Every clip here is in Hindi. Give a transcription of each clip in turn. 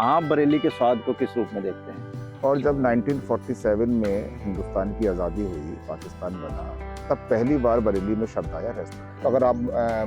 आप बरेली के स्वाद को किस रूप में देखते हैं? और जब 1947 में हिंदुस्तान की आज़ादी हुई, पाकिस्तान बना, तब पहली बार बरेली में शब्द आया रेस्टोरेंट। तो अगर आप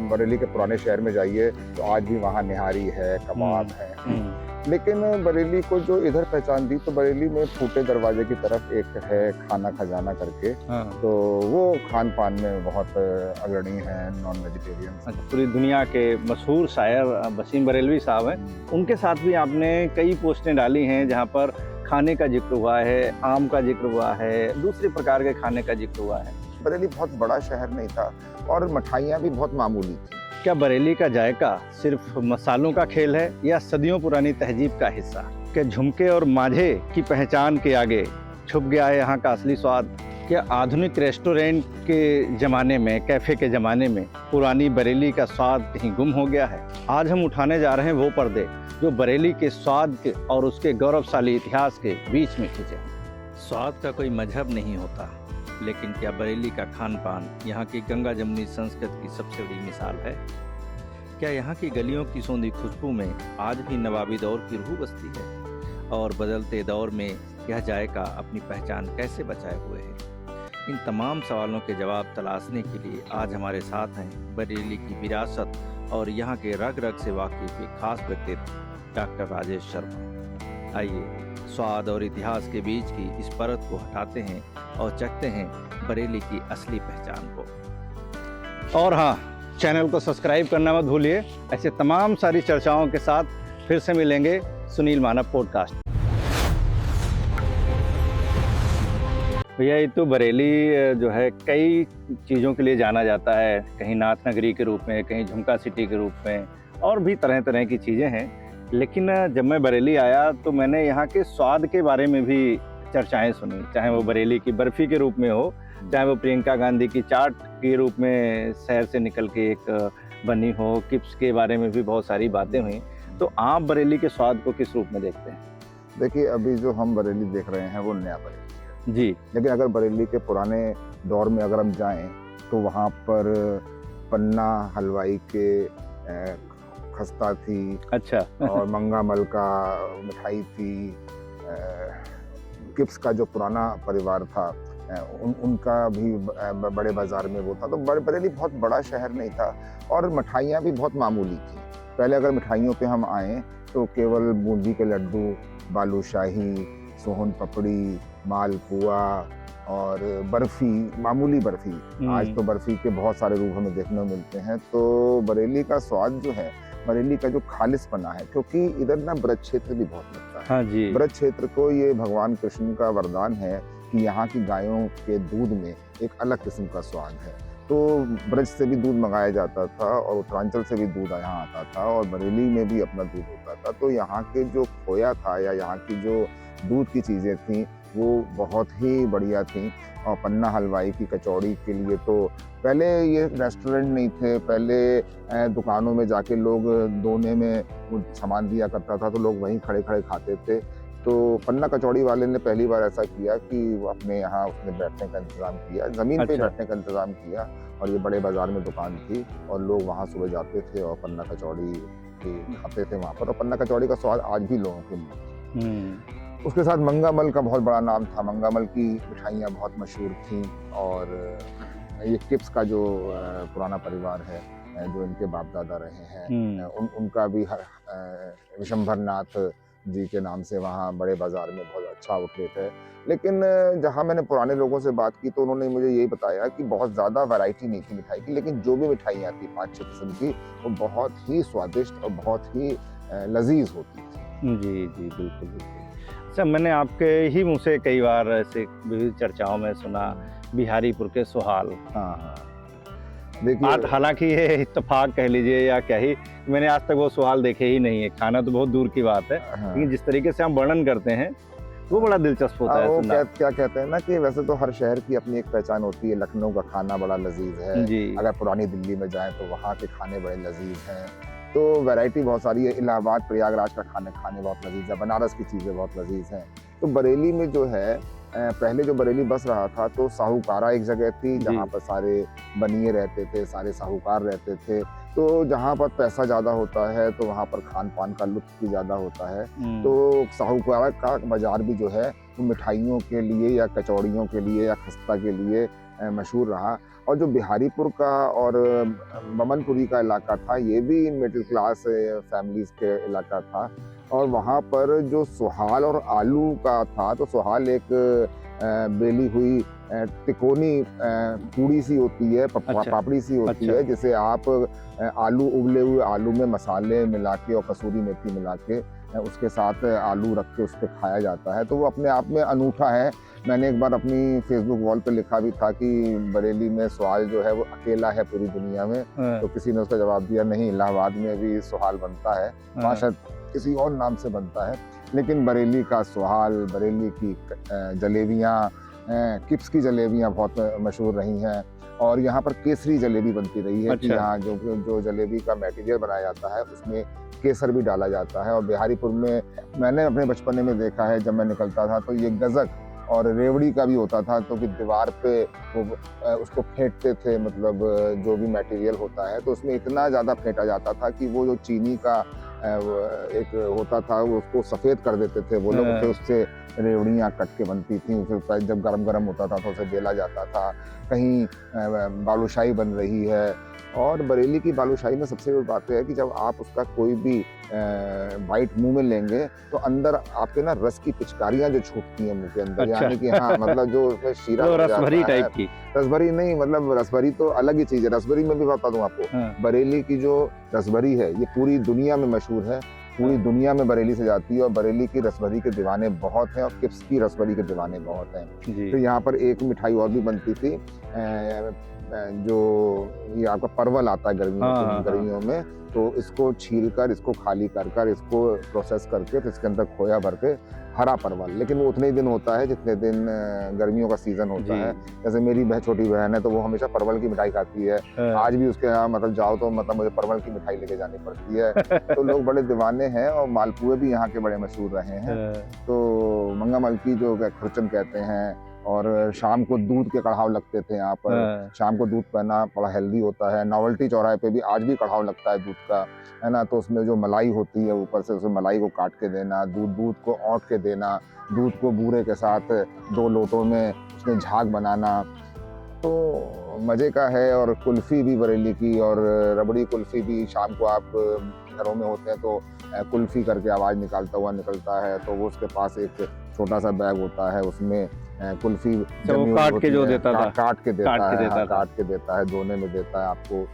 बरेली के पुराने शहर में जाइए तो आज भी वहाँ निहारी है, कबाब है। लेकिन बरेली को जो इधर पहचान दी, तो बरेली में फूटे दरवाजे की तरफ एक है खाना खजाना करके। हाँ। तो वो खान पान में बहुत अग्रणी है, नॉन वेजिटेरियन। अच्छा, पूरी दुनिया के मशहूर शायर वसीम बरेलवी साहब हैं, उनके साथ भी आपने कई पोस्टें डाली हैं जहाँ पर खाने का जिक्र हुआ है, आम का जिक्र हुआ है, दूसरे प्रकार के खाने का जिक्र हुआ है। बरेली बहुत बड़ा शहर नहीं था और मिठाइयाँ भी बहुत मामूली थी। क्या बरेली का जायका सिर्फ मसालों का खेल है या सदियों पुरानी तहजीब का हिस्सा? क्या झुमके और मांझे की पहचान के आगे छुप गया है यहाँ का असली स्वाद? क्या आधुनिक रेस्टोरेंट के ज़माने में, कैफ़े के ज़माने में पुरानी बरेली का स्वाद कहीं गुम हो गया है? आज हम उठाने जा रहे हैं वो पर्दे जो बरेली के स्वाद के और उसके गौरवशाली इतिहास के बीच में खिंचे हैं। स्वाद का कोई मजहब नहीं होता, लेकिन क्या बरेली का खान पान यहाँ की गंगा जमुनी संस्कृति की सबसे बड़ी मिसाल है? क्या यहाँ की गलियों की सौंधी खुशबू में आज भी नवाबी दौर की रूह बसती है? और बदलते दौर में यह जायका अपनी पहचान कैसे बचाए हुए है? इन तमाम सवालों के जवाब तलाशने के लिए आज हमारे साथ हैं बरेली की विरासत और यहाँ के रग रग से वाकिफ एक खास व्यक्तित्व डॉक्टर राजेश शर्मा। आइए स्वाद और इतिहास के बीच की इस परत को हटाते हैं और चखते हैं बरेली की असली पहचान को। और हाँ, चैनल को सब्सक्राइब करना मत भूलिए। ऐसे तमाम सारी चर्चाओं के साथ फिर से मिलेंगे सुनील मानव पॉडकास्ट। भैया, ये तो बरेली जो है कई चीज़ों के लिए जाना जाता है, कहीं नाथ नगरी के रूप में, कहीं झुमका सिटी के रूप में, और भी तरह तरह की चीज़ें हैं। लेकिन जब मैं बरेली आया तो मैंने यहाँ के स्वाद के बारे में भी चर्चाएं सुनी, चाहे वो बरेली की बर्फ़ी के रूप में हो, चाहे वो प्रियंका गांधी की चाट के रूप में शहर से निकल के एक बनी हो, किप्स के बारे में भी बहुत सारी बातें हुई। तो आप बरेली के स्वाद को किस रूप में देखते हैं? देखिए, अभी जो हम बरेली देख रहे हैं वो नया बरेली है जी। लेकिन अगर बरेली के पुराने दौर में अगर हम जाएं तो वहाँ पर पन्ना हलवाई के खस्ता थी। अच्छा। और मंगा मल का मिठाई थी। किप्स का जो पुराना परिवार था, उनका भी बड़े बाजार में वो था। तो बरेली बहुत बड़ा शहर नहीं था और मिठाइयाँ भी बहुत मामूली थी। पहले अगर मिठाइयों पे हम आएँ तो केवल बूंदी के लड्डू, बालूशाही, सोहन पपड़ी, मालपुआ और बर्फ़ी, मामूली बर्फ़ी। आज तो बर्फ़ी के बहुत सारे रूप हमें देखने को मिलते हैं। तो बरेली का स्वाद जो है, बरेली का जो खालिसपना है, क्योंकि इधर ना ब्रज क्षेत्र भी बहुत लगता है। हाँ जी। ब्रज क्षेत्र को ये भगवान कृष्ण का वरदान है कि यहाँ की गायों के दूध में एक अलग किस्म का स्वाद है। तो ब्रज से भी दूध मंगाया जाता था और उत्तरांचल से भी दूध यहाँ आता था और बरेली में भी अपना दूध होता था। तो यहाँ के जो खोया था या यहाँ की जो दूध की चीज़ें थीं वो बहुत ही बढ़िया थीं। और पन्ना हलवाई की कचौड़ी के लिए तो पहले ये रेस्टोरेंट नहीं थे, पहले दुकानों में जाके लोग दोने में वो सामान दिया करता था तो लोग वहीं खड़े खड़े खाते थे। तो पन्ना कचौड़ी वाले ने पहली बार ऐसा किया कि अपने यहाँ उसने बैठने का इंतज़ाम किया, ज़मीन पे बैठने का इंतज़ाम किया। और ये बड़े बाज़ार में दुकान थी और लोग वहाँ सुबह जाते थे और पन्ना कचौड़ी खाते थे वहाँ पर। और पन्ना कचौड़ी का स्वाद आज भी लोगों के लिए। उसके साथ मंगामल का बहुत बड़ा नाम था। मंगामल की मिठाइयाँ बहुत मशहूर थीं। और ये किप्स का जो पुराना परिवार है, जो इनके बाप दादा रहे हैं, उनका भी विशंभर नाथ जी के नाम से वहाँ बड़े बाज़ार में बहुत अच्छा आउटलेट है। लेकिन जहाँ मैंने पुराने लोगों से बात की तो उन्होंने मुझे यही बताया कि बहुत ज़्यादा वैरायटी नहीं थी मिठाई की, लेकिन जो भी मिठाइयाँ थी 5-6 किस्म की, वो बहुत ही स्वादिष्ट और बहुत ही लजीज होती थी। जी जी, बिल्कुल बिल्कुल। अच्छा, मैंने आपके ही मुँह से कई बार ऐसे विविध चर्चाओं में सुना बिहारीपुर के सोहाल। हाँ हाँ, देखिए, हालांकि ये इत्तेफाक कह लीजिए या क्या ही, मैंने आज तक वो सोहाल देखे ही नहीं है, खाना तो बहुत दूर की बात है। हाँ, लेकिन जिस तरीके से हम वर्णन करते हैं वो बड़ा दिलचस्प होता है वो सुनना। क्या कहते हैं ना कि वैसे तो हर शहर की अपनी एक पहचान होती है। लखनऊ का खाना बड़ा लजीज है। जी। अगर पुरानी दिल्ली में जाएं तो वहाँ के खाने बड़े लजीज हैं। तो वैरायटी बहुत सारी है। इलाहाबाद प्रयागराज का खाने बहुत लजीज है। बनारस की चीज़ें बहुत लजीज हैं। तो बरेली में जो है, पहले जो बरेली बस रहा था तो साहूकारा एक जगह थी जहाँ पर सारे बनिए रहते थे, सारे साहूकार रहते थे। तो जहाँ पर पैसा ज़्यादा होता है तो वहाँ पर खान पान का लुत्फ़ भी ज़्यादा होता है। तो साहूपारा का बाज़ार भी जो है वो मिठाइयों के लिए या कचौड़ियों के लिए या खस्ता के लिए मशहूर रहा। और जो बिहारीपुर का और बमनपुरी का इलाका था, ये भी मिडिल क्लास फैमिलीज़ के इलाका था। और वहाँ पर जो सुहाल और आलू का था, तो सुहाल एक बेली हुई तिकोनी पूड़ी सी होती है, अच्छा, पापड़ी सी होती अच्छा। है, जिसे आप आलू उबले हुए आलू में मसाले मिला के और कसूरी मेथी मिला के उसके साथ आलू रख के उस पे खाया जाता है। तो वो अपने आप में अनूठा है। मैंने एक बार अपनी फेसबुक वॉल पे लिखा भी था कि बरेली में सुहाल जो है वो अकेला है पूरी दुनिया में। तो किसी ने उसका जवाब दिया, नहीं, इलाहाबाद में भी सुहाल बनता है, वहाँ शायद किसी और नाम से बनता है। लेकिन बरेली का सुहाल, बरेली की जलेबियाँ, किप्स की जलेबियाँ बहुत मशहूर रही हैं। और यहाँ पर केसरी जलेबी बनती रही है कि अच्छा। यहाँ जो जलेबी का मटेरियल बनाया जाता है उसमें केसर भी डाला जाता है। और बिहारीपुर में मैंने अपने बचपने में देखा है, जब मैं निकलता था तो ये गज़क और रेवड़ी का भी होता था, तो कि दीवार पे वो उसको फेंटते थे, मतलब जो भी मटेरियल होता है तो उसमें इतना ज़्यादा फेंटा जाता था कि वो जो चीनी का वो एक होता था वो उसको सफ़ेद कर देते थे वो लोग। फिर उससे रेवड़ियाँ कट के बनती थीं, फिर जब गरम होता था तो उसे बेला जाता था। कहीं बालूशाही बन रही है। और बरेली की बालूशाही में सबसे बड़ी बात है कि जब आप उसका कोई भी बाइट मुंह में लेंगे तो अंदर आपके ना रस की पिचकारियाँ जो छूटती हैं मुंह के अंदर, अच्छा। यानी कि हाँ, मतलब जो उसमें शीरा वो बन रसभरी जाता है। टाइप की। रसभरी नहीं, मतलब रसभरी तो अलग ही चीज़ है। रसभरी मैं भी बता दूँ आपको, बरेली की जो रसभरी है ये पूरी दुनिया में मशहूर है। पूरी दुनिया में बरेली से जाती है और बरेली की रसभरी के दीवाने बहुत हैं और किप्स की रसभरी के दीवाने बहुत हैं। जी। तो यहाँ पर एक मिठाई और भी बनती थी, जो ये आपका परवल आता है गर्मियों में, तो इसको छील कर, इसको खाली कर इसको प्रोसेस करके फिर इसके अंदर खोया भर के, हरा परवल, लेकिन वो उतने ही दिन होता है जितने दिन गर्मियों का सीजन होता है। जैसे मेरी छोटी बहन है तो वो हमेशा परवल की मिठाई खाती है। आज भी उसके यहाँ मतलब जाओ तो मतलब मुझे परवल की मिठाई लेके जानी पड़ती है। तो लोग बड़े दीवाने हैं और मालपुए भी यहाँ के बड़े मशहूर रहे हैं। तो मंगामल की जो खुरचन कहते हैं, और शाम को दूध के कढ़ाव लगते थे यहाँ पर। शाम को दूध पीना बड़ा हेल्दी होता है। नॉवेल्टी चौराहे पे भी आज भी कढ़ाव लगता है दूध का, है ना। तो उसमें जो मलाई होती है ऊपर से, उसमें मलाई को काट के देना, दूध को औंट के देना, दूध को बूरे के साथ 2 लोटों में उसमें झाग बनाना, तो मज़े का है। और कुल्फ़ी भी बरेली की, और रबड़ी कुल्फ़ी भी, शाम को आप घरों में होते हैं तो कुल्फ़ी करके आवाज़ निकलता है, तो वो उसके पास एक छोटा सा बैग होता है, उसमें कुल्फ़ी जमी काट होती के जो है, देता था। काट के देता है, धोने में देता है आपको।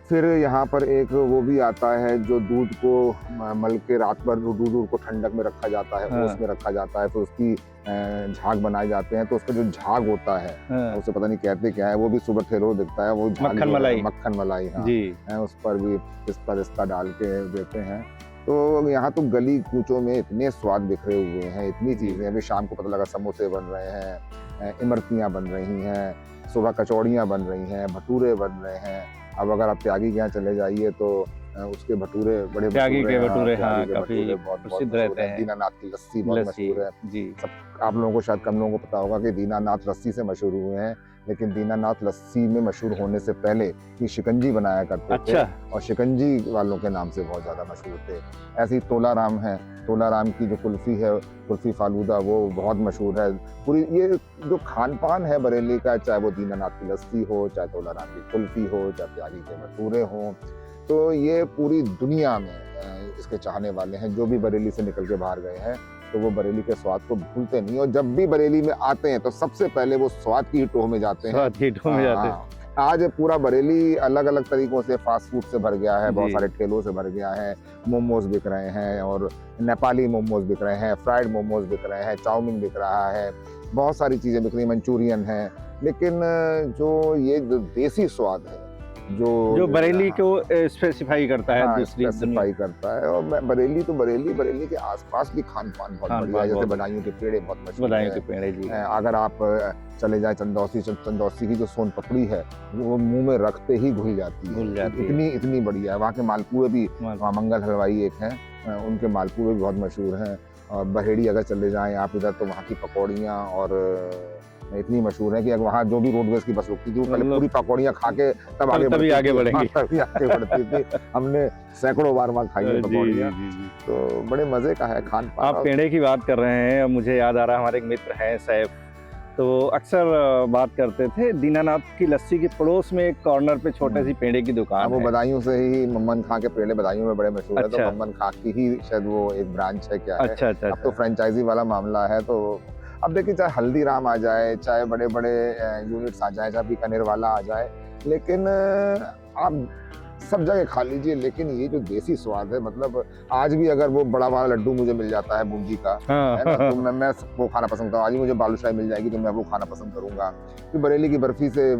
फिर यहाँ पर एक वो भी आता है जो दूध को मल के रात भर दूध को ठंडक में रखा जाता है, ओस में रखा जाता है, फिर उसकी झाग बनाए जाते हैं। तो उसका जो झाग होता है उसे पता नहीं कहते क्या है, वो भी सुबह ठेलो दिखता है, वो मक्खन मलाई। मक्खन मलाई, हाँ जी। उस पर भी पिस्ता डाल के देते हैं। तो यहाँ तो गली कूचों में इतने स्वाद बिखरे हुए हैं, इतनी चीज़ें। अभी शाम को पता लगा समोसे बन रहे हैं, इमरतियाँ बन रही हैं, सुबह कचौड़ियाँ बन रही हैं, भटूरे बन रहे हैं। अब अगर आप त्यागी के यहाँ चले जाइए तो उसके भटूरे बड़े त्यागी के भटूरे, त्यागी के काफी भटूरे बहुत प्रसिद्ध मशहूर रहते हैं। हैं। दीनानाथ की लस्सी बहुत मशहूर है। जी। सब आप लोगों को शायद कम लोगों को पता होगा कि दीनानाथ लस्सी से मशहूर हुए हैं, लेकिन दीनानाथ लस्सी में मशहूर होने से पहले ये शिकंजी बनाया करते थे, और शिकंजी वालों के नाम से बहुत ज़्यादा मशहूर थे। ऐसे ही तोलाराम है, तोलाराम की जो कुल्फ़ी है, कुल्फ़ी फालूदा, वो बहुत मशहूर है। पूरी ये जो खान पान है बरेली का, चाहे वो दीनानाथ की लस्सी हो, चाहे तोलाराम की कुल्फ़ी हो, चाहे त्यागी के भटूरे हों, तो ये पूरी दुनिया में इसके चाहने वाले हैं। जो भी बरेली से निकल के बाहर गए हैं तो वो बरेली के स्वाद को भूलते नहीं, और जब भी बरेली में आते हैं तो सबसे पहले वो स्वाद की टोह में जाते हैं। आज पूरा बरेली अलग अलग तरीकों से फास्ट फूड से भर गया है, बहुत सारे ठेलों से भर गया है। मोमोज बिक रहे हैं, और नेपाली मोमोज बिक रहे हैं, फ्राइड मोमोज बिक रहे हैं, चाउमीन बिक रहा है, बहुत सारी चीज़ें बिक रही हैं, मंचूरियन है। लेकिन जो ये जो देसी स्वाद है, जो बरेली को स्पेसिफाई करता है, दूसरी स्पेसिफाई करता है। और बरेली के आसपास भी खान पान बहुत बढ़िया है। जैसे बदायूं के पेड़े बहुत मशहूर हैं। अगर आप चले जाए चंदौसी की जो सोन पपड़ी है, वो मुंह में रखते ही घुल जाती है, इतनी बढ़िया है। वहाँ के मालपुए भी, वहाँ मंगल हलवाई एक हैं, उनके मालपुए भी बहुत मशहूर हैं। और बहेड़ी अगर चले जाएं आप इधर, तो वहाँ की पकौड़ियाँ और इतनी मशहूर है कि अगर वहाँ जो भी रोडवेज की बस रुकती थी वो पहले मतलब पूरी पकौड़ियाँ खा के तब आगे तभी आगे बढ़ेंगी। हाँ, तभी आगे बढ़ती थी। हमने सैकड़ों बार वहाँ खाई है जी, पकौड़ियाँ, जी, जी। तो बड़े मज़े का है खान पान। आप पेड़े की बात कर रहे हैं, अब मुझे याद आ रहा है हमारे एक मित्र हैं सैफ, तो अक्सर बात करते थे दीनानाथ की लस्सी के पड़ोस में एक कॉर्नर पे छोटे सी पेड़े की दुकान वो है। बदायूं से ही मम्मन खां के पेड़े बदायूं में बड़े मशहूर है, अच्छा। तो मम्मन खां की ही शायद वो एक ब्रांच है क्या है। अच्छा अच्छा अब तो अच्छा। फ्रेंचाइजी वाला मामला है। तो अब देखिए चाहे हल्दीराम आ जाए, चाहे बड़े बड़े यूनिट्स आ जाए, चाहे बीकानेर वाला आ जाए, लेकिन आप सब जगह खा लीजिए, लेकिन ये जो देसी स्वाद है, मतलब आज भी अगर वो बड़ा वाला लड्डू मुझे मिल जाता है बूंदी का, है ना, तो मैं वो खाना पसंद करूँ। आज भी मुझे बालूशाही मिल जाएगी तो मैं वो खाना पसंद करूंगा। फिर बरेली की बर्फी से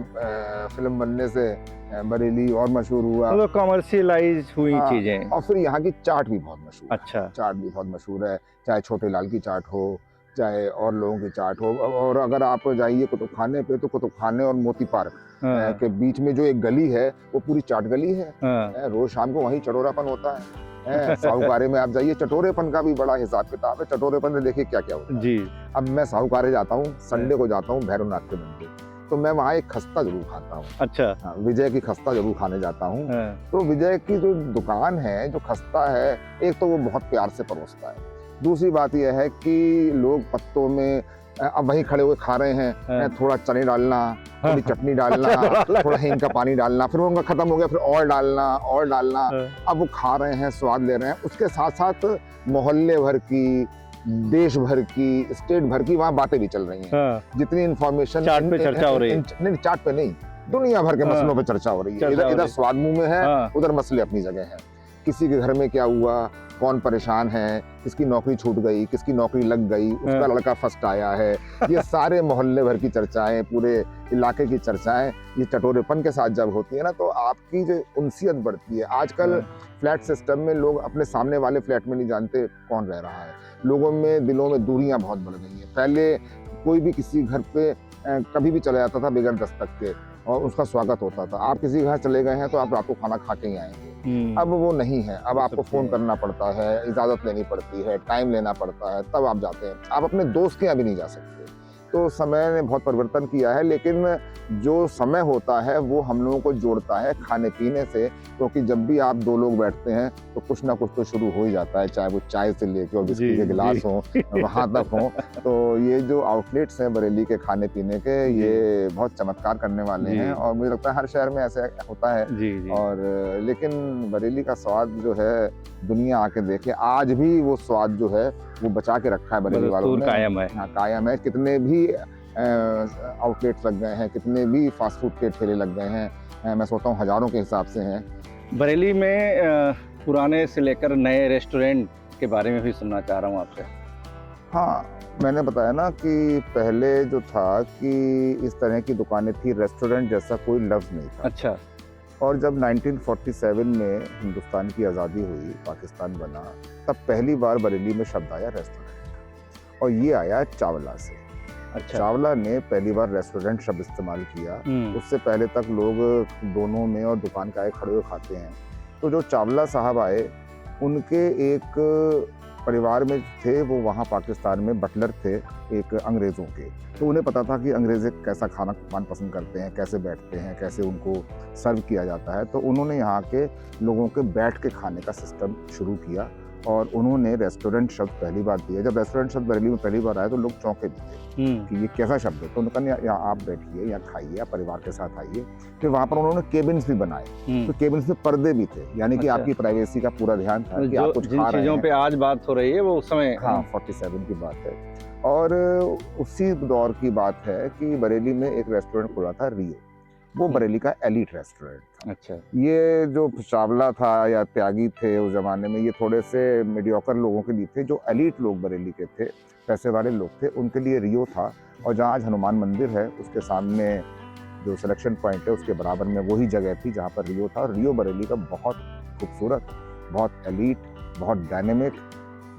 फिल्म बनने से बरेली और मशहूर हुआ। तो कमर्शियलाइज हुई हाँ, चीजें। और फिर यहाँ की चाट भी बहुत मशहूर है। अच्छा। चाट भी बहुत मशहूर है, चाहे छोटे लाल की चाट हो, चाहे और लोगों की चाट हो। और अगर आप जाइए कुतुब खाने पे, तो कुतुब खाने और मोती पार्क हाँ के बीच में जो एक गली है वो पूरी चाट गली है। हाँ। रोज शाम को वहीं चटोरापन होता है। साहूकारे में आप जाइए, चटोरेपन का भी बड़ा हिसाब किताब है। चटोरेपन में देखिए क्या क्या होता है। जी। अब मैं साहूकारे जाता हूँ, संडे को जाता हूँ भैरवनाथ के मंदिर, तो मैं वहाँ एक खस्ता जरूर खाता हूँ। अच्छा। हाँ, विजय की खस्ता जरूर खाने जाता हूँ। हाँ। तो विजय की जो दुकान है, जो खस्ता है, एक तो वो बहुत प्यार से परोसता है। दूसरी बात यह है कि लोग पत्तों में अब वहीं खड़े हुए खा रहे हैं, हाँ। थोड़ा चने डालना, थोड़ी चटनी डालना, थोड़ा हींग का पानी डालना, फिर उनका खत्म हो गया, फिर और डालना और डालना। हाँ। अब वो खा रहे हैं, स्वाद ले रहे हैं। उसके साथ साथ मोहल्ले भर की, देश भर की, स्टेट भर की वहाँ बातें भी चल रही हैं। हाँ। जितनी इन्फॉर्मेशन चाट पे चर्चा हो रही है। नहीं, चाट पे नहीं, दुनिया भर के हाँ। मसलों पे चर्चा हो रही है। चर्चा हो इधर रही है। स्वाद मुंह में है, हाँ। उधर मसले अपनी जगह हैं। किसी के घर में क्या हुआ, कौन परेशान है, किसकी नौकरी छूट गई, किसकी नौकरी लग गई, उसका हाँ। लड़का फर्स्ट आया है, ये सारे मोहल्ले भर की चर्चाएं, पूरे इलाके की चर्चाएं, ये चटोरेपन के साथ जब होती है ना, तो आपकी जो उनसियत बढ़ती है। आजकल फ्लैट सिस्टम में लोग अपने सामने वाले फ्लैट में नहीं जानते कौन रह रहा है। लोगों में दिलों में दूरियां बहुत बढ़ गई हैं। पहले कोई भी किसी घर पे कभी भी चला जाता था बगैर दस्तक के, और उसका स्वागत होता था। आप किसी घर चले गए हैं तो आप रात को खाना खा के ही आएंगे। अब वो नहीं है। अब आपको फोन करना पड़ता है, इजाजत लेनी पड़ती है, टाइम लेना पड़ता है, तब आप जाते हैं। आप अपने दोस्त के यहाँ भी नहीं जा सकते। तो समय ने बहुत परिवर्तन किया है, लेकिन जो समय होता है वो हम लोगों को जोड़ता है खाने पीने से, क्योंकि जब भी आप दो लोग बैठते हैं तो कुछ ना कुछ तो शुरू हो ही जाता है, चाहे वो चाय से लेके और बिस्किट के गिलास हो, वहाँ तक हो। तो ये जो आउटलेट्स हैं बरेली के खाने पीने के, ये बहुत चमत्कार करने वाले हैं, और मुझे लगता है हर शहर में ऐसे होता है। जी। और लेकिन बरेली का स्वाद जो है, दुनिया आके देखे, आज भी वो स्वाद जो है वो बचा के रखा है बरेली वालों ने। कायम है। हाँ, कायम है। कितने भी आउटलेट्स लग गए हैं, कितने भी फास्ट फूड के ठेले लग गए हैं, मैं सोचता हूँ हजारों के हिसाब से हैं। बरेली में पुराने से लेकर नए रेस्टोरेंट के बारे में भी सुनना चाह रहा हूँ आपसे। हाँ, मैंने बताया ना कि पहले जो था कि इस तरह की दुकानें थी, रेस्टोरेंट जैसा कोई लफ्ज़ नहीं था। अच्छा। और जब 1947 में हिंदुस्तान की आज़ादी हुई, पाकिस्तान बना, तब पहली बार बरेली में शब्द आया रेस्टोरेंट, और ये आया चावला से। अच्छा। चावला ने पहली बार रेस्टोरेंट शब्द इस्तेमाल किया। उससे पहले तक लोग दोनों में और दुकान के आए खड़े हुए खाते हैं। तो जो चावला साहब आए, उनके एक परिवार में थे, वो वहाँ पाकिस्तान में बटलर थे एक अंग्रेज़ों के। तो उन्हें पता था कि अंग्रेज़ कैसा खाना खाना पसंद करते हैं, कैसे बैठते हैं, कैसे उनको सर्व किया जाता है। तो उन्होंने यहाँ के लोगों के बैठ के खाने का सिस्टम शुरू किया, और उन्होंने रेस्टोरेंट शब्द पहली बार दिया। जब रेस्टोरेंट शब्द बरेली में पहली बार आया तो लोग चौंके भी थे कि ये कैसा शब्द है। तो उन्होंने कहा यहाँ आप बैठिए, यहाँ खाइए, आप परिवार के साथ आइए। फिर वहाँ पर उन्होंने केबिन्स भी बनाए, तो केबिन्स में पर्दे भी थे, यानी कि आपकी प्राइवेसी का पूरा ध्यान था कि आप कुछ खा रहे हैं। चीजों पे आज बात हो रही है वो उस समय। हाँ, 47 की बात है। और उसी दौर की बात है कि बरेली में एक रेस्टोरेंट खुला था, रियो। वो बरेली का एलीट रेस्टोरेंट था। अच्छा। ये जो चावला था या त्यागी थे उस जमाने में, ये थोड़े से मीडियोकर लोगों के लिए थे। जो एलीट लोग बरेली के थे, पैसे वाले लोग थे, उनके लिए रियो था। और जहाँ आज हनुमान मंदिर है, उसके सामने जो सिलेक्शन पॉइंट है, उसके बराबर में वही जगह थी जहाँ पर रियो था। और रियो बरेली का बहुत खूबसूरत, बहुत एलीट, बहुत डायनेमिक।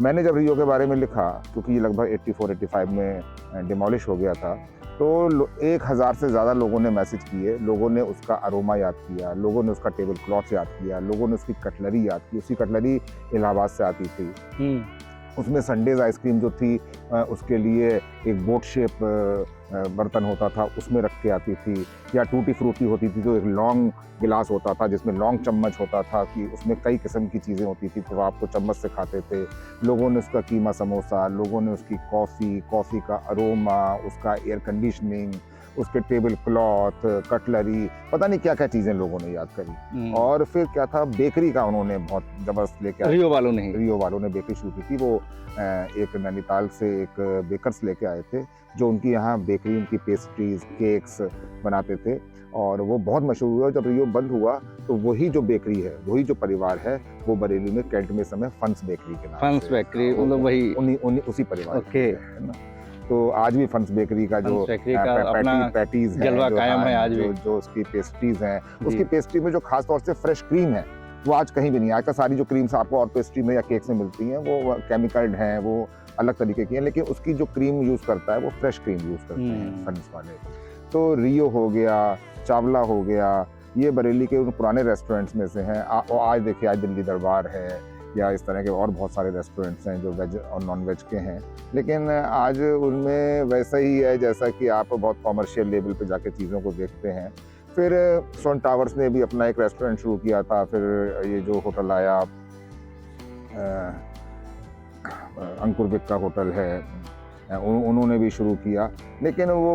मैंने जब रियो के बारे में लिखा, क्योंकि ये लगभग 84-85 में डिमोलिश हो गया था, तो 1000 से ज़्यादा लोगों ने मैसेज किए। लोगों ने उसका अरोमा याद किया, लोगों ने उसका टेबल क्लॉथ याद किया, लोगों ने उसकी कटलरी याद की। उसकी कटलरी इलाहाबाद से आती थी। उसमें संडेज आइसक्रीम जो थी, उसके लिए एक बोट शेप बर्तन होता था उसमें रख के आती थी, या टूटी फ्रूटी होती थी जो एक लॉन्ग गिलास होता था जिसमें लॉन्ग चम्मच होता था कि उसमें कई किस्म की चीज़ें होती थी तो आपको चम्मच से खाते थे। लोगों ने उसका कीमा समोसा, लोगों ने उसकी कॉफ़ी का अरोमा, उसका एयर कंडीशनिंग, उसके टेबल क्लॉथ, कटलरी, पता नहीं क्या क्या चीज़ें लोगों ने याद करी। और फिर क्या था, बेकरी का उन्होंने बहुत ज़बरदस्त लेके आए, रियो वालों ने ही। रियो वालों ने बेकरी शुरू की थी। वो एक नैनीताल से एक बेकर्स लेके आए थे जो उनकी यहाँ बेकरी, उनकी पेस्ट्रीज, केक्स बनाते थे और वो बहुत मशहूर हुआ। जब रियो बंद हुआ तो वही जो बेकरी है, वही जो परिवार है, वो बरेली में कैंट में समय फंस बेकरी के नाम फंस से, बेकरी, हाँ, मतलब वही उसी परिवार ओके। की है ना। तो आज भी फंस बेकरी का जो फंस बेकरी का अपना पैटीज है, जलवा जो, कायम हाँ, है आज भी। जो उसकी पेस्ट्रीज हैं, जी। उसकी पेस्ट्री में जो खास तौर से फ्रेश क्रीम है वो आज कहीं भी नहीं है। आज का सारी जो क्रीम्स आपको और पेस्ट्री में या केक्स में मिलती हैं वो केमिकल्ड हैं, वो अलग तरीके की हैं, लेकिन उसकी जो क्रीम यूज़ करता है वो फ्रेश क्रीम यूज़ करते हैं फंस वाले। तो रियो हो गया, चावला हो गया, ये बरेली के उन पुराने रेस्टोरेंट्स में से हैं। और आज देखिए, आज दिल्ली दरबार है या इस तरह के और बहुत सारे रेस्टोरेंट्स हैं जो वेज और नॉन वेज के हैं, लेकिन आज उनमें वैसा ही है जैसा कि आप बहुत कॉमर्शियल लेवल पे जाके चीज़ों को देखते हैं। फिर सोन टावर्स ने भी अपना एक रेस्टोरेंट शुरू किया था, फिर ये जो होटल आया अंकुर विक का होटल है, उन्होंने भी शुरू किया, लेकिन वो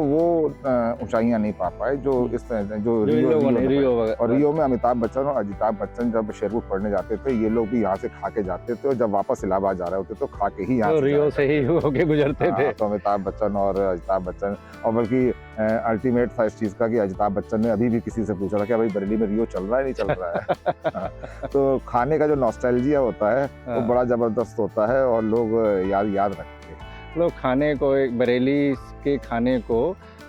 ऊंचाइयां नहीं पा पाए जो इस तरह जो रियो और रियो में अमिताभ बच्चन और अजिताभ बच्चन जब शेरवुड पढ़ने जाते थे, ये लोग भी यहाँ से खा के जाते थे और जब वापस इलाहाबाद जा रहे होते तो खा के ही यहाँ तो रियो से ही होके गुजरते थे। तो अमिताभ बच्चन और अजिताभ बच्चन, और बल्कि अल्टीमेट था इस चीज़ का कि अजिताभ बच्चन ने अभी भी किसी से पूछा था कि भाई बरेली में रियो चल रहा है नहीं चल रहा है। तो खाने का जो नॉस्टैल्जिया होता है वो बड़ा ज़बरदस्त होता है और लोग याद रखते हैं। लोग खाने को, एक बरेली के खाने को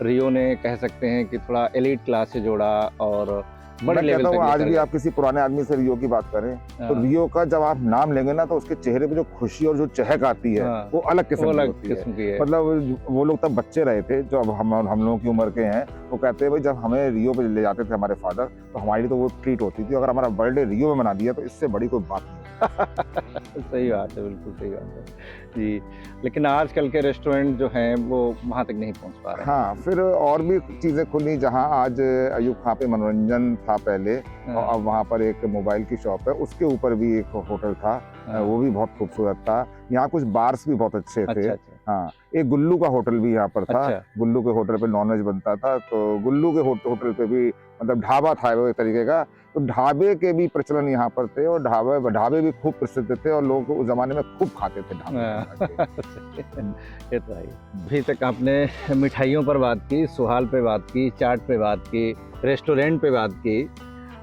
रियो ने कह सकते हैं कि थोड़ा एलीट क्लास से जोड़ा और बड़े लेवल तक। आज भी आप किसी पुराने आदमी से रियो की बात करें तो रियो का जब आप नाम लेंगे ना तो उसके चेहरे पे जो खुशी और जो चहक आती है वो अलग किस्म की है। मतलब वो लोग तब बच्चे रहे थे जो अब हम लोगों की उम्र के हैं, वो कहते हैं भाई जब हमें रियो पे ले जाते थे हमारे फादर तो हमारे लिए तो वो ट्रीट होती थी, अगर हमारा बर्थडे रियो में मना दिया तो इससे बड़ी कोई बात नहीं। सही बात है, बिल्कुल सही बात है जी। लेकिन आजकल के रेस्टोरेंट जो हैं वो वहाँ तक नहीं पहुँच पा रहे हैं। हाँ, फिर और भी चीज़ें खुली जहाँ आज अयूब खां पे मनोरंजन था पहले, और अब वहाँ पर एक मोबाइल की शॉप है, उसके ऊपर भी एक होटल था, वो भी बहुत खूबसूरत था। यहाँ कुछ बार्स भी बहुत अच्छे थे। हाँ, एक गुल्लू का होटल भी यहाँ पर था। गुल्लू के होटल पे नॉनवेज बनता था, तो गुल्लू के होटल पे भी मतलब ढाबा था वो एक तरीके का, तो ढाबे के भी प्रचलन यहाँ पर थे और ढाबे भी खूब प्रसिद्ध थे और लोग उस जमाने में खूब खाते थे ढाबे। ये तो है। अभी तक आपने मिठाइयों पर बात की, सुहाल पे बात की, चाट पे बात की, रेस्टोरेंट पे बात की,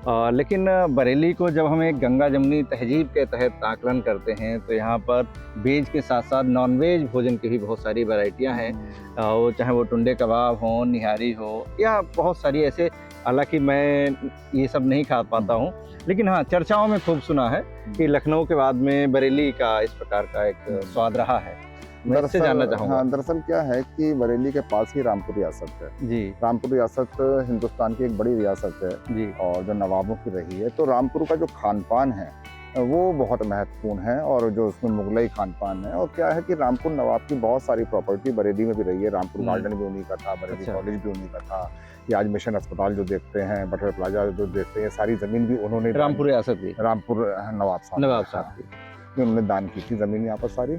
लेकिन बरेली को जब हम एक गंगा जमुनी तहजीब के तहत आकलन करते हैं तो यहाँ पर वेज के साथ साथ नॉन वेज भोजन की भी बहुत सारी वैरायटियाँ हैं। वो चाहे वो टुंडे कबाब हो, निहारी हो, या बहुत सारी ऐसे, हालांकि मैं ये सब नहीं खा पाता हूँ, लेकिन हाँ चर्चाओं में खूब सुना है कि लखनऊ के बाद में बरेली का इस प्रकार का एक स्वाद रहा है। मैं इससे जानना चाहूँगा। हाँ, दरअसल क्या है कि बरेली के पास ही रामपुर रियासत है जी। रामपुर रियासत हिंदुस्तान की एक बड़ी रियासत है जी, और जो नवाबों की रही है। तो रामपुर का जो खान पान है वो बहुत महत्वपूर्ण है और जो उसमें मुगलई खान पान है। और क्या है कि रामपुर नवाब की बहुत सारी प्रॉपर्टी बरेली में भी रही है। रामपुर गार्डन भी उन्हीं का था, बरेली कॉलेज भी उन्हीं का था, ये आज मिशन अस्पताल जो देखते हैं, बटर प्लाजा जो देखते हैं, सारी जमीन भी उन्होंने, रामपुर रियासत की, रामपुर नवाब साहब की उन्होंने दान की थी जमीन यहाँ पर सारी।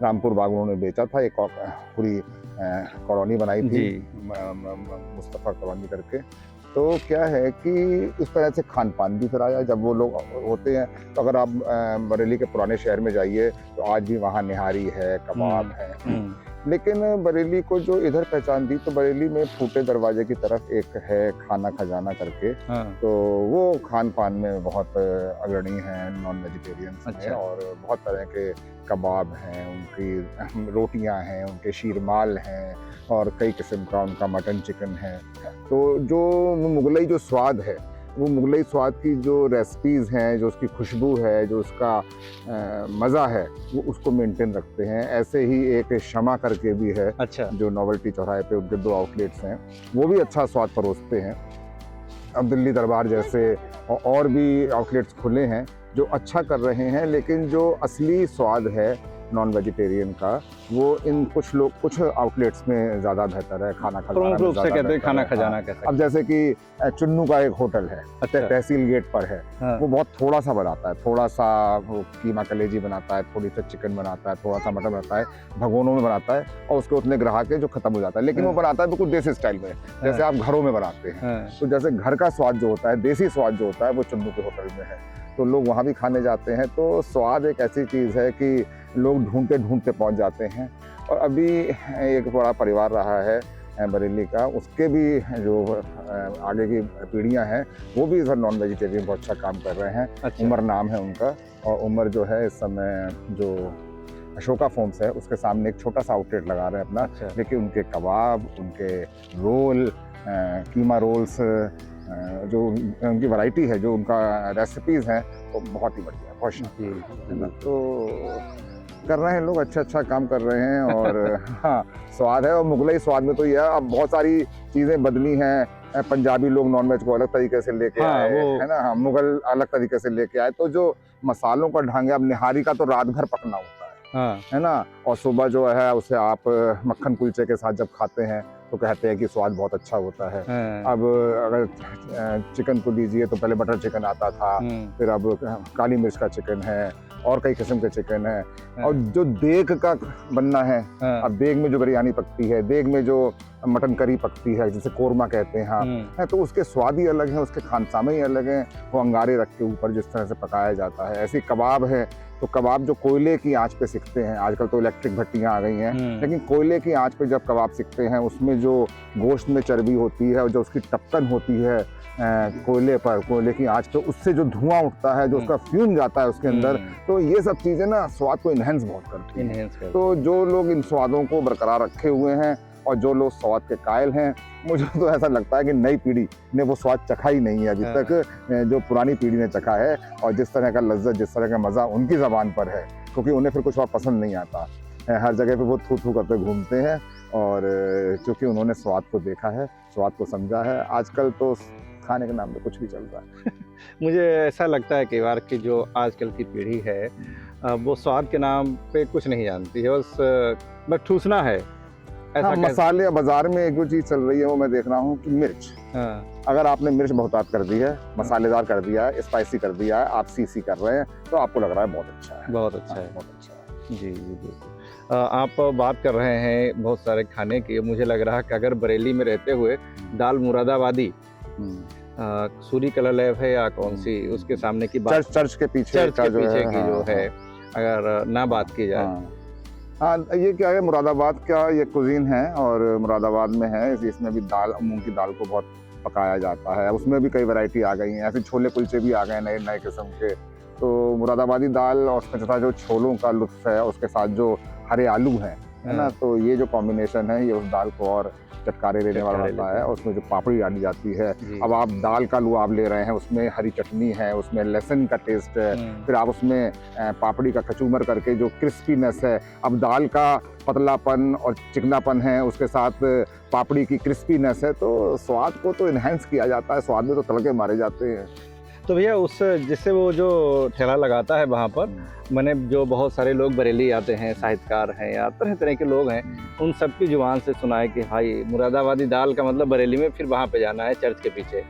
रामपुर बाग उन्होंने बेचा था, एक पूरी कॉलोनी बनाई थी मुस्तफ़ा कॉलोनी करके। तो क्या है कि इस तरह से खान पान भी फिर आया। जब वो लोग होते हैं तो अगर आप बरेली के पुराने शहर में जाइए तो आज भी वहाँ निहारी है, कबाब है, लेकिन बरेली को जो इधर पहचान दी तो बरेली में फूटे दरवाजे की तरफ एक है खाना खजाना करके। तो वो खान पान में बहुत अग्रणी हैं नॉन वेजिटेरियंस में, और बहुत तरह के कबाब हैं, उनकी रोटियां हैं, उनके शीरमाल हैं और कई किस्म का उनका मटन चिकन है। तो जो मुगलई जो स्वाद है, वो मुगलई स्वाद की जो रेसिपीज़ हैं, जो उसकी खुशबू है, जो उसका मज़ा है, वो उसको मेंटेन रखते हैं। ऐसे ही एक शमा करके भी है, जो नोवेल्टी चौराहे पे उनके 2 आउटलेट्स हैं, वो भी अच्छा स्वाद परोसते हैं। अब दिल्ली दरबार जैसे और भी आउटलेट्स खुले हैं जो अच्छा कर रहे हैं, लेकिन जो असली स्वाद है नॉन वेजिटेरियन का, वो इन कुछ आउटलेट्स में ज़्यादा बेहतर है, खाना खजाना प्रमुख में रूप से ज़्यादा कहते हैं बेहतर खाना है। खजाना हाँ। कह सकते अब जैसे कि चुन्नू का एक होटल है, अच्छा। तहसील गेट पर है, हाँ। वो बहुत थोड़ा सा बनाता है, थोड़ा सा वो कीमा कलेजी बनाता है, थोड़ी सा चिकन बनाता है, थोड़ा सा मटन बनाता है, भगोनों में बनाता है, और उसके उतने ग्राहक है जो खत्म हो जाता है, लेकिन वो बनाता है बिल्कुल देसी स्टाइल में, जैसे आप घरों में बनाते हैं। हाँ। तो जैसे घर का स्वाद जो होता है, देसी स्वाद जो होता है, वो चुन्नू के होटल में है, तो लोग वहाँ भी खाने जाते हैं। तो स्वाद एक ऐसी चीज़ है कि लोग ढूंढते ढूंढते पहुँच जाते हैं। और अभी एक बड़ा परिवार रहा है बरेली का, उसके भी जो आगे की पीढ़ियां हैं, वो भी इधर नॉन वेजिटेरियन बहुत अच्छा काम कर रहे हैं। अच्छा। उमर नाम है उनका, और उमर जो है इस समय जो अशोका फोम्स है उसके सामने एक छोटा सा आउटलेट लगा रहे हैं अपना। अच्छा। लेकिन उनके कबाब, उनके रोल, कीमा रोल्स, जो उनकी वैरायटी है, जो उनका रेसिपीज़ हैं, वो बहुत ही बढ़िया है, बहुत शानदार है ना। तो कर रहे हैं लोग, अच्छा काम कर रहे हैं। और हाँ, स्वाद है, और मुगलई स्वाद में तो ये है, अब बहुत सारी चीज़ें बदली हैं। पंजाबी लोग नॉनवेज को अलग तरीके से लेके आए, है ना। हाँ, मुगल अलग तरीके से लेके आए, तो जो मसालों का ढंग है, अब निहारी का तो रात भर पकना होता है, हाँ। है ना। और सुबह जो है उसे आप मक्खन कुलचे के साथ जब खाते हैं तो कहते हैं कि स्वाद बहुत अच्छा होता है। हाँ। अब अगर चिकन को लीजिए तो पहले बटर चिकन आता था, फिर अब काली मिर्च का चिकन है, और कई किस्म के चिकन है। और जो देग का बनना है, अब देग में जो बिरयानी पकती है, देग में जो मटन करी पकती है, जिसे कोरमा कहते हैं, हाँ, है, तो उसके स्वाद ही अलग हैं, उसके खानसामे ही अलग हैं। वो अंगारे रख के ऊपर जिस तरह से पकाया जाता है, ऐसे कबाब है, तो कबाब जो कोयले की आंच पे सिकते हैं, आजकल तो इलेक्ट्रिक भट्टियां आ गई हैं, लेकिन कोयले की आंच पे जब कबाब सिकते हैं, उसमें जो गोश्त में चर्बी होती है और जो उसकी टपकन होती है कोयले की आंच पे, उससे जो धुआं उठता है, जो उसका फ्यूम जाता है उसके अंदर, तो ये सब चीज़ें ना स्वाद को इन्हेंस बहुत करती हैं। तो जो लोग इन स्वादों को बरकरार रखे हुए हैं और जो लोग स्वाद के कायल हैं, मुझे तो ऐसा लगता है कि नई पीढ़ी ने वो स्वाद चखा ही नहीं है अभी तक, जो पुरानी पीढ़ी ने चखा है। और जिस तरह का लज्जत, जिस तरह का मज़ा उनकी ज़बान पर है, क्योंकि उन्हें फिर कुछ और पसंद नहीं आता, हर जगह पे वो थू थू करते घूमते हैं। और चूँकि उन्होंने स्वाद को देखा है, स्वाद को समझा है, आजकल तो खाने के नाम पे कुछ भी चल रहा है। मुझे ऐसा लगता है कई बार कि जो आजकल की पीढ़ी है, वो स्वाद के नाम पे कुछ नहीं जानती है, बस ठूसना है। हाँ, मसाले बाजार में एक जो चीज़ चल रही है वो मैं देख रहा हूँ कि मिर्च। हाँ। अगर आपने मिर्च बहुतात कर दी है, मसालेदार कर दिया है, स्पाइसी कर दिया है, आप सीसी कर रहे हैं, तो आपको लग रहा है बहुत अच्छा है, बहुत अच्छा है, बहुत अच्छा है। जी बिल्कुल। आप बात कर रहे हैं बहुत सारे खाने की, मुझे लग रहा है कि अगर बरेली में रहते हुए दाल मुरादाबादी सूरी कला लैब है या कौन सी, उसके सामने की बात, चर्च के पीछे की जो है, अगर ना बात की जाए। हाँ, ये क्या है, मुरादाबाद का ये कुजीन है, और मुरादाबाद में है, इसमें भी दाल, मूंग की दाल को बहुत पकाया जाता है। उसमें भी कई वैरायटी आ गई हैं, ऐसे छोले कुलचे भी आ गए नए नए किस्म के। तो मुरादाबादी दाल और उसके साथ जो छोलों का लुत्फ है, उसके साथ जो हरे आलू हैं, है ना, तो ये जो कॉम्बिनेशन है, ये उस दाल को और चटकारे लेने वाला होता है। और उसमें जो पापड़ी डाली जाती है, अब आप दाल का लुआब ले रहे हैं, उसमें हरी चटनी है, उसमें लहसुन का टेस्ट है, फिर आप उसमें पापड़ी का कचूमर करके जो क्रिस्पीनेस है, अब दाल का पतलापन और चिकनापन है, उसके साथ पापड़ी की क्रिस्पीनेस है, तो स्वाद को तो इन्हेंस किया जाता है, स्वाद में तो तड़के मारे जाते हैं। तो भैया उस जिससे वो जो ठेला लगाता है वहाँ पर, मैंने जो बहुत सारे लोग बरेली आते हैं, साहित्यकार हैं या तरह तरह के लोग हैं, उन सब की जुबान से सुना है कि भाई मुरादाबादी दाल का मतलब बरेली में फिर वहाँ पे जाना है चर्च के पीछे।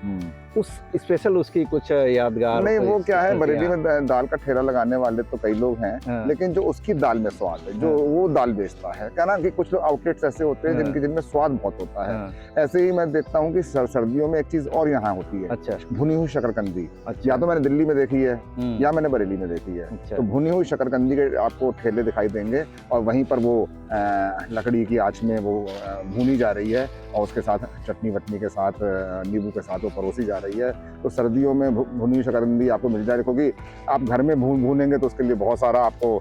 उस स्पेशल उसकी कुछ यादगार? नहीं, वो क्या है, बरेली में दाल का ठेला लगाने वाले तो कई लोग हैं, लेकिन जो उसकी दाल में स्वाद है, जो वो दाल बेचता है, क्या ना कि कुछ लोग आउटलेट्स ऐसे होते हैं जिनमें स्वाद बहुत होता है। ऐसे ही मैं देखता हूँ कि सर्दियों में एक चीज और यहाँ होती है, अच्छा, भुनी हुई शकरकंदी। अच्छा। या तो मैंने दिल्ली में देखी है या मैंने बरेली में देखी है। अच्छा। तो भुनी हुई शकरकंदी के आपको ठेले दिखाई देंगे, और वहीं पर वो लकड़ी की आंच में वो भूनी जा रही है, और उसके साथ चटनी वटनी के साथ, नींबू के साथ वो परोसी जा रही है। तो सर्दियों में भुनी हुई शकरकंदी आपको मिल जाए, क्योंकि आप घर में भूनेंगे तो उसके लिए बहुत सारा आपको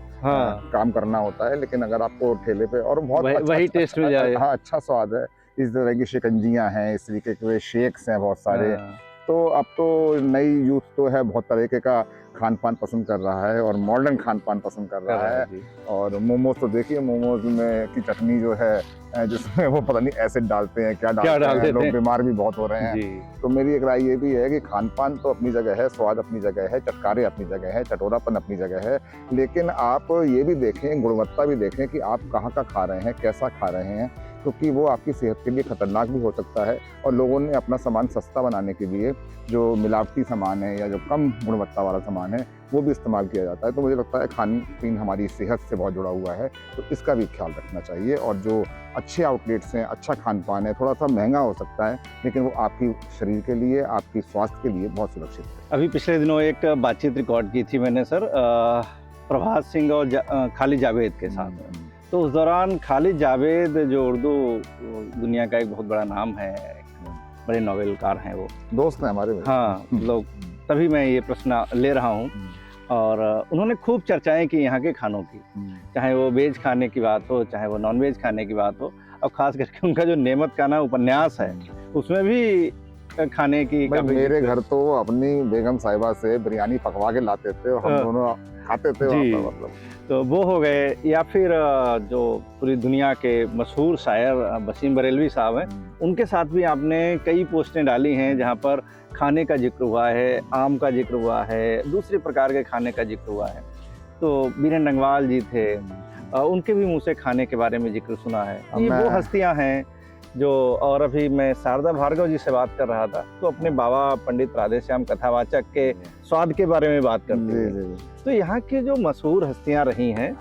काम करना होता है, लेकिन अगर आपको ठेले पे, और बहुत वही टेस्ट मिल जाए, हाँ, अच्छा स्वाद है। इस तरह की शिकंजियाँ हैं, इस तरीके के शेक्स हैं बहुत सारे, तो अब तो नई यूथ तो है बहुत तरीके का खान पान पसंद कर रहा है और मॉडर्न खान पान पसंद कर रहा है। जी। और मोमोज तो देखिए, मोमोज में की चटनी जो है जिसमें वो पता नहीं एसिड डालते हैं, क्या डालते हैं, लोग बीमार भी बहुत हो रहे हैं। जी। तो मेरी एक राय ये भी है कि खान पान तो अपनी जगह है, स्वाद अपनी जगह है, चटकारे अपनी जगह है, चटोरापन अपनी जगह है, लेकिन आप ये भी देखें, गुणवत्ता भी देखें कि आप कहाँ का खा रहे हैं, कैसा खा रहे हैं, क्योंकि वो आपकी सेहत के लिए खतरनाक भी हो सकता है। और लोगों ने अपना सामान सस्ता बनाने के लिए जो मिलावटी सामान है या जो कम गुणवत्ता वाला सामान है वो भी इस्तेमाल किया जाता है। तो मुझे लगता है खान पीन हमारी सेहत से बहुत जुड़ा हुआ है, तो इसका भी ख्याल रखना चाहिए। और जो अच्छे आउटलेट्स हैं, अच्छा खान पान है, थोड़ा सा महंगा हो सकता है, लेकिन वो आपकी शरीर के लिए, आपकी स्वास्थ्य के लिए बहुत सुरक्षित है। अभी पिछले दिनों एक बातचीत रिकॉर्ड की थी मैंने सर, प्रभात सिंह और खालिद जावेद के साथ। तो उस दौरान खालिद जावेद जो उर्दू दुनिया का एक बहुत बड़ा नाम है, बड़े नॉवेलकार हैं, वो दोस्त हैं हमारे। हाँ, लोग, तभी मैं ये प्रश्न ले रहा हूँ। और उन्होंने खूब चर्चाएं की यहाँ के खानों की, चाहे वो वेज खाने की बात हो, चाहे वो नॉन वेज खाने की बात हो। और ख़ास करके उनका जो नेमत खाना उपन्यास है उसमें भी खाने की मेरे घर तो वो अपनी बेगम साहिबा से बिरयानी पकवा के लाते थे और हम दोनों खाते थे वहाँ पर। मतलब तो वो हो गए। या फिर जो पूरी दुनिया के मशहूर शायर वसीम बरेलवी साहब हैं, उनके साथ भी आपने कई पोस्टें डाली हैं जहाँ पर खाने का जिक्र हुआ है, आम का जिक्र हुआ है, दूसरे प्रकार के खाने का जिक्र हुआ है। तो बीरेन डंगवाल जी थे, उनके भी मुँह से खाने के बारे में जिक्र सुना है। ये वो हस्तियाँ हैं जो, और अभी मैं शारदा भार्गव जी से बात कर रहा था तो अपने बाबा पंडित राधेश्याम कथावाचक के स्वाद के बारे में बात करते हैं। तो यहाँ की जो मशहूर हस्तियाँ रही हैं,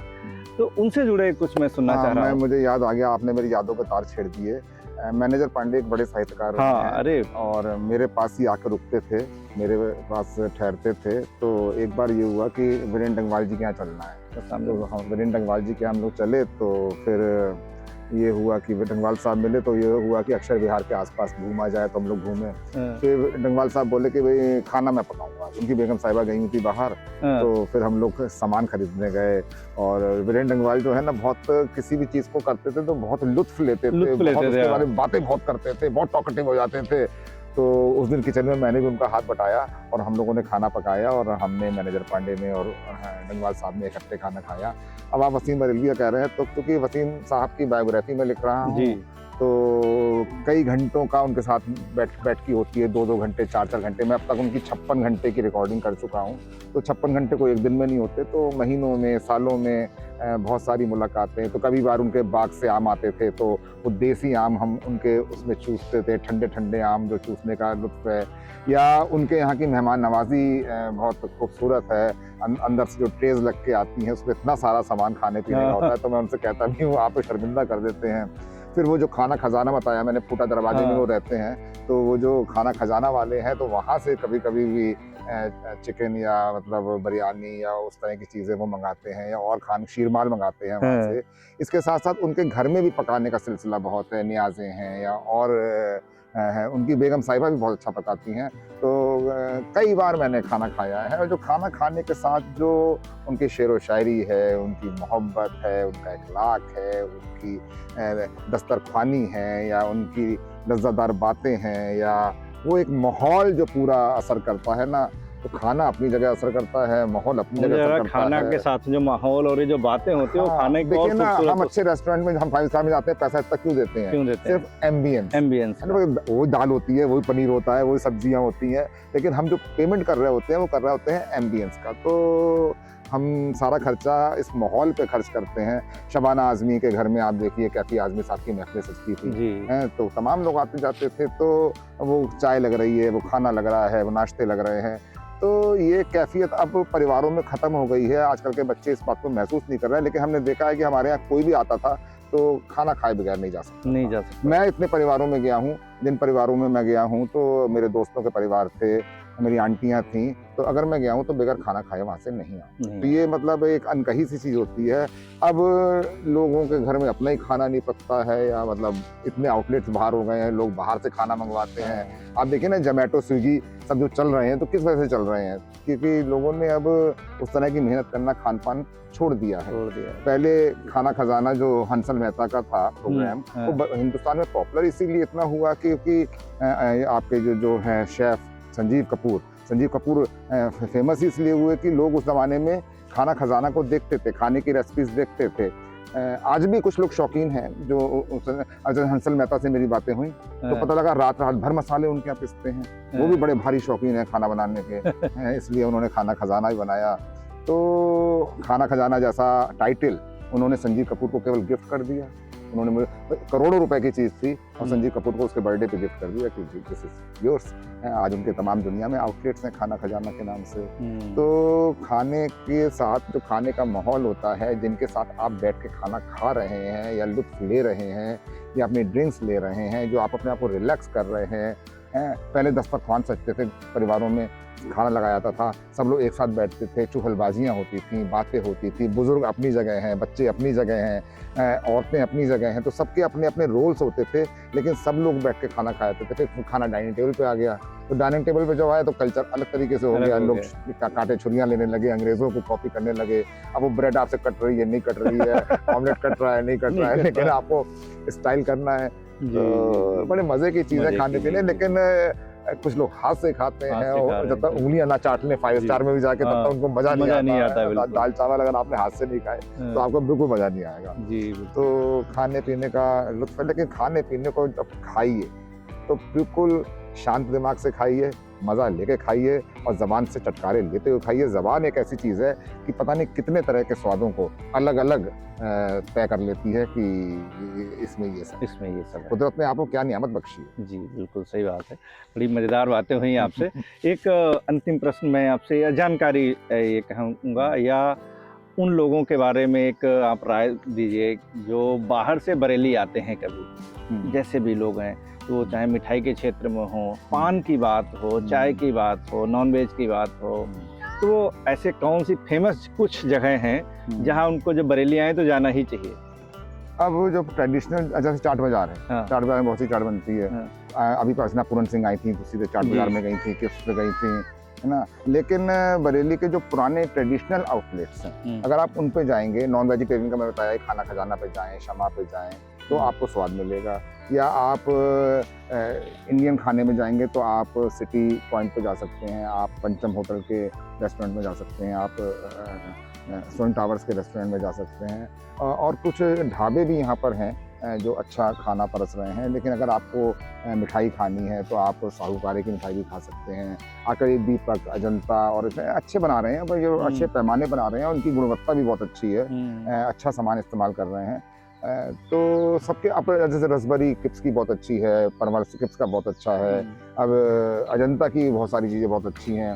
तो उनसे जुड़े कुछ मैं सुनना चाह रहा हूँ। मुझे याद आ गया, आपने मेरी यादों के तार छेड़ दिए। मैनेजर पांडे एक बड़े साहित्यकार हैं। अरे, और मेरे पास ही आकर रुकते थे, मेरे पास ठहरते थे। तो एक बार ये हुआ कि वीरेन डंगवाल जी के यहाँ चलना है, तो हम वीरेन डंगवाल जी के यहाँ हम लोग चले। तो फिर ये हुआ कि डंगवाल साहब मिले, तो ये हुआ कि अक्षर विहार के आसपास घूमा जाए, तो हम लोग घूमे। फिर डंगवाल साहब बोले कि भाई खाना मैं पकाऊंगा, उनकी बेगम साहिबा गई हुई थी बाहर। तो फिर हम लोग सामान खरीदने गए। और वीरेन डंगवाल जो है ना, बहुत किसी भी चीज़ को करते थे तो बहुत लुत्फ लेते थे, बहुत उसके बारे में बातें बहुत करते थे, बहुत टॉकेटिव हो जाते थे। तो उस दिन किचन में मैंने भी उनका हाथ बटाया और हम लोगों ने खाना पकाया और हमने, मैनेजर पांडे ने और डंगवाल साहब ने इकट्ठे खाना खाया। अब आप वसीम बरेलवी कह रहे हैं, तो क्योंकि वसीम साहब की बायोग्राफी में लिख रहा हूँ, तो कई घंटों का उनके साथ बैठ की होती है, 2-2 घंटे, 4-4 घंटे। मैं अब तक उनकी 56 घंटे की रिकॉर्डिंग कर चुका हूँ। तो 56 घंटे को एक दिन में नहीं होते, तो महीनों में, सालों में बहुत सारी मुलाकातें। तो कभी बार उनके बाग से आम आते थे, तो वो देसी आम हम उनके उसमें चूसते थे, ठंडे ठंडे आम जो चूसने का लुत्फ है। या उनके यहाँ की मेहमान नवाजी बहुत खूबसूरत है, अंदर से जो ट्रेज लग के आती हैं उसमें इतना सारा सामान खाने पीने का होता है। तो मैं उनसे कहता भी हूँ, आप शर्मिंदा कर देते हैं। फिर वो जो खाना खजाना बताया मैंने, फूटा दरवाजे में वो रहते हैं, तो वो जो खाना खजाना वाले हैं, तो वहाँ से कभी कभी भी चिकन या मतलब बिरयानी या उस तरह की चीज़ें वो मंगाते हैं, या और शीरमाल मंगाते हैं वहाँ से। इसके साथ साथ उनके घर में भी पकाने का सिलसिला बहुत है, नियाज़ें हैं या और है। उनकी बेगम साहिबा भी बहुत अच्छा पकाती हैं। तो कई बार मैंने खाना खाया है, और जो खाना खाने के साथ जो उनकी शेर व शायरी है, उनकी मोहब्बत है, उनका अखलाक है, उनकी दस्तरख्वानी है, या उनकी लज्जतदार बातें हैं, या वो एक माहौल जो पूरा असर करता है ना, तो खाना अपनी जगह असर करता है, माहौल अपनी जगह असर करता है। खाना के साथ जो माहौल और ये जो बातें होती है, वो खाने की और ना, हम अच्छे रेस्टोरेंट में, हम 5 स्टार में जाते हैं, पैसा इतना क्यों देते हैं? सिर्फ एम्बियंस। वो दाल होती है, वही पनीर होता है, वही सब्जियां होती हैं, लेकिन हम जो पेमेंट कर रहे होते हैं वो कर रहे होते हैं एम्बियंस का। तो हम सारा खर्चा इस माहौल पे खर्च करते हैं। शबाना आज़मी के घर में आप देखिए, कैफी आज़मी साहब की महफिल सजती थी, तो तमाम लोग आते जाते थे। तो वो चाय लग रही है, वो खाना लग रहा है, वो नाश्ते लग रहे हैं। तो ये कैफियत अब परिवारों में ख़त्म हो गई है। आजकल के बच्चे इस बात को महसूस नहीं कर रहे हैं, लेकिन हमने देखा है कि हमारे यहाँ कोई भी आता था तो खाना खाए बगैर नहीं जा सकता। मैं इतने परिवारों में गया हूँ, जिन परिवारों में मैं गया हूँ तो मेरे दोस्तों के परिवार थे, मेरी आंटियाँ थीं, तो अगर मैं गया हूँ तो बगैर खाना खाए वहाँ से नहीं आऊँ। तो ये मतलब एक अनकही सी चीज़ होती है। अब लोगों के घर में अपना ही खाना नहीं पकता है, या मतलब इतने आउटलेट्स बाहर हो गए हैं, लोग बाहर से खाना मंगवाते हैं। आप देखिए ना, जोमेटो, स्विगी सब जो चल रहे हैं, तो किस वजह से चल रहे हैं? क्योंकि लोगों ने अब उस तरह की मेहनत करना, खान पान छोड़ दिया है। पहले खाना खजाना जो हंसल मेहता का था प्रोग्राम, वो हिंदुस्तान में पॉपुलर इसीलिए इतना हुआ क्योंकि आपके जो है शेफ संजीव कपूर फेमस इसलिए हुए कि लोग उस ज़माने में खाना खजाना को देखते थे, खाने की रेसिपीज देखते थे। आज भी कुछ लोग शौकीन हैं जो अजय हंसल मेहता से मेरी बातें हुई तो पता लगा रात भर मसाले उनके यहाँ पिसते हैं। वो भी बड़े भारी शौकीन हैं खाना बनाने के इसलिए उन्होंने खाना खजाना ही बनाया। तो खाना खजाना जैसा टाइटल उन्होंने संजीव कपूर को केवल गिफ्ट कर दिया। उन्होंने मुझे करोड़ों रुपए की चीज़ थी और संजीव कपूर को उसके बर्थडे पे गिफ्ट कर दिया कि दिस इज योर्स। आज उनके तमाम दुनिया में आउटलेट्स हैं खाना खजाना के नाम से। तो खाने के साथ जो खाने का माहौल होता है, जिनके साथ आप बैठ के खाना खा रहे हैं या लुत्फ ले रहे हैं या अपने ड्रिंक्स ले रहे हैं, जो आप अपने आप को रिलैक्स कर रहे हैं। पहले दस्तरख्वान सजते थे, परिवारों में खाना लगाया जाता था, सब लोग एक साथ बैठते थे, चुगलबाजियाँ होती थी, बातें होती थी, बुजुर्ग अपनी जगह हैं, बच्चे अपनी जगह हैं, औरतें अपनी जगह हैं, तो सबके अपने अपने रोल्स होते थे, लेकिन सब लोग बैठ के खाना खाते थे। फिर खाना डाइनिंग टेबल पे आ गया, तो डाइनिंग टेबल पे जब आया तो कल्चर अलग तरीके से हो गया। लोग कांटे छुरियाँ लेने लगे, अंग्रेज़ों को कॉपी करने लगे। अब वो ब्रेड आपसे कट रही है, नहीं कट रही है, ऑमलेट कट रहा है, नहीं कट रहा है, लेकिन आपको स्टाइल करना है। तो बड़े मज़े की चीज़ है खाने पीने, लेकिन कुछ लोग हाथ से खाते हैं और जब तक उंगलियां ना चाट लें 5 स्टार में भी जाके तब तक उनको मजा नहीं आता। दाल चावल अगर आपने हाथ से नहीं खाए तो आपको बिल्कुल मजा नहीं आएगा जी। तो खाने पीने का लुत्फ है, लेकिन खाने पीने को जब खाइए तो बिल्कुल शांत दिमाग से खाइए, मज़ा लेके खाइए और ज़बान से चटकारे लेते हुए खाइए। ज़बान एक ऐसी चीज़ है कि पता नहीं कितने तरह के स्वादों को अलग अलग तय कर लेती है कि इसमें ये सब कुदरत ने आपको क्या नियामत बख्शी है। जी बिल्कुल सही बात है, बड़ी मज़ेदार बातें हुई आपसे। एक अंतिम प्रश्न मैं आपसे या जानकारी ये कहूँगा या उन लोगों के बारे में एक आप राय दीजिए जो बाहर से बरेली आते हैं कभी, जैसे भी लोग हैं, तो चाहे मिठाई के क्षेत्र में हो, पान की बात हो, चाय की बात हो, नॉनवेज की बात हो, तो ऐसे कौन सी फेमस कुछ जगह हैं जहां उनको जब बरेली आए तो जाना ही चाहिए? अब जो ट्रेडिशनल जैसे चाट बाजार है, चाट बाजार में बहुत सी चाट बनती है। अभी अर्चना पूरन सिंह आई थी तो सीधे चाट बाजार में गई थी, किस पे गई थी, है ना। लेकिन बरेली के जो पुराने ट्रेडिशनल आउटलेट्स हैं, अगर आप उन पे जाएंगे, नॉन वेजिटेरियन का मैं बताया, खाना खजाना पे जाएं, शमा पे जाएं, तो आपको स्वाद मिलेगा। या आप इंडियन खाने में जाएंगे तो आप सिटी पॉइंट पे जा सकते हैं, आप पंचम होटल के रेस्टोरेंट में जा सकते हैं, आप सोन टावर्स के रेस्टोरेंट में जा सकते हैं, और कुछ ढाबे भी यहाँ पर हैं जो अच्छा खाना परस रहे हैं। लेकिन अगर आपको मिठाई खानी है तो आप साहूकारे की मिठाई भी खा सकते हैं। आकर ये दीपक, अजंता और अच्छे बना रहे हैं, जो अच्छे पैमाने बना रहे हैं, उनकी गुणवत्ता भी बहुत अच्छी है, अच्छा सामान इस्तेमाल कर रहे हैं। तो सबके अब जैसे रसबरी किप्स की बहुत अच्छी है, परवर किप्स का बहुत अच्छा है, अब अजंता की बहुत सारी चीज़ें बहुत अच्छी हैं।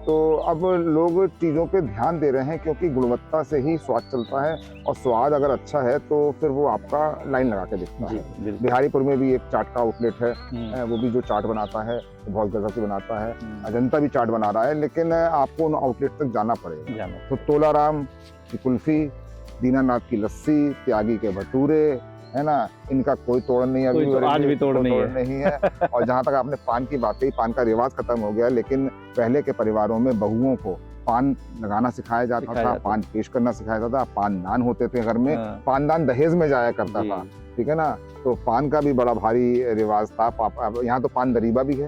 तो अब लोग चीज़ों पे ध्यान दे रहे हैं क्योंकि गुणवत्ता से ही स्वाद चलता है, और स्वाद अगर अच्छा है तो फिर वो आपका लाइन लगा के दिखता है। बिहारीपुर में भी एक चाट का आउटलेट है, वो भी जो चाट बनाता है वो बहुत गजब की बनाता है। अजंता भी चाट बना रहा है, लेकिन आपको उन आउटलेट तक जाना पड़ेगा। तो तोलाराम की कुल्फ़ी, दीनानाथ की लस्सी, त्यागी के भटूरे, है ना, इनका कोई तोड़ नहीं है, अभी तो आज भी तोड़ नहीं है। और जहाँ तक आपने पान की बात कही, पान का रिवाज खत्म हो गया, लेकिन पहले के परिवारों में बहुओं को पान लगाना सिखाया जाता था, पान पेश करना सिखाया जाता था, पान दान होते थे घर में, पान दान दहेज में जाया करता था, ठीक है ना। तो पान का भी बड़ा भारी रिवाज था। यहाँ तो पान दरीबा भी है,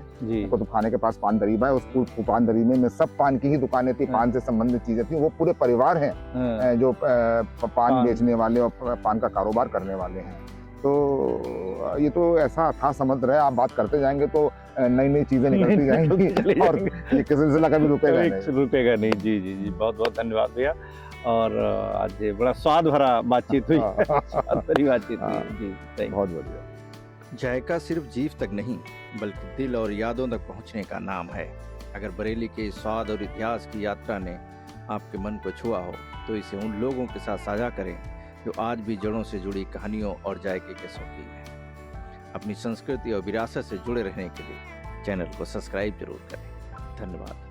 तो खाने के पास पान दरीबा है, उस पान दरीबे में सब पान की ही दुकानें थी, पान से संबंधित चीजें थी। वो पूरे परिवार हैं जो पान बेचने वाले और पान का कारोबार करने वाले हैं। तो ये तो ऐसा था समुद्र है, आप बात करते जाएंगे तो नई नई चीजें निकलती जाएंगी और ये सिलसिला कभी रुकेगा नहीं। जी जी जी, बहुत बहुत धन्यवाद भैया। और आज बड़ा स्वाद भरा बातचीत हुई, स्वाद भरी बातचीत हुई जी, बहुत बढ़िया। जायका सिर्फ जीभ तक नहीं बल्कि दिल और यादों तक पहुंचने का नाम है। अगर बरेली के स्वाद और इतिहास की यात्रा ने आपके मन को छुआ हो तो इसे उन लोगों के साथ साझा करें जो आज भी जड़ों से जुड़ी कहानियों और जायके के शौकीन हैं। अपनी संस्कृति और विरासत से जुड़े रहने के लिए चैनल को सब्सक्राइब जरूर करें। धन्यवाद।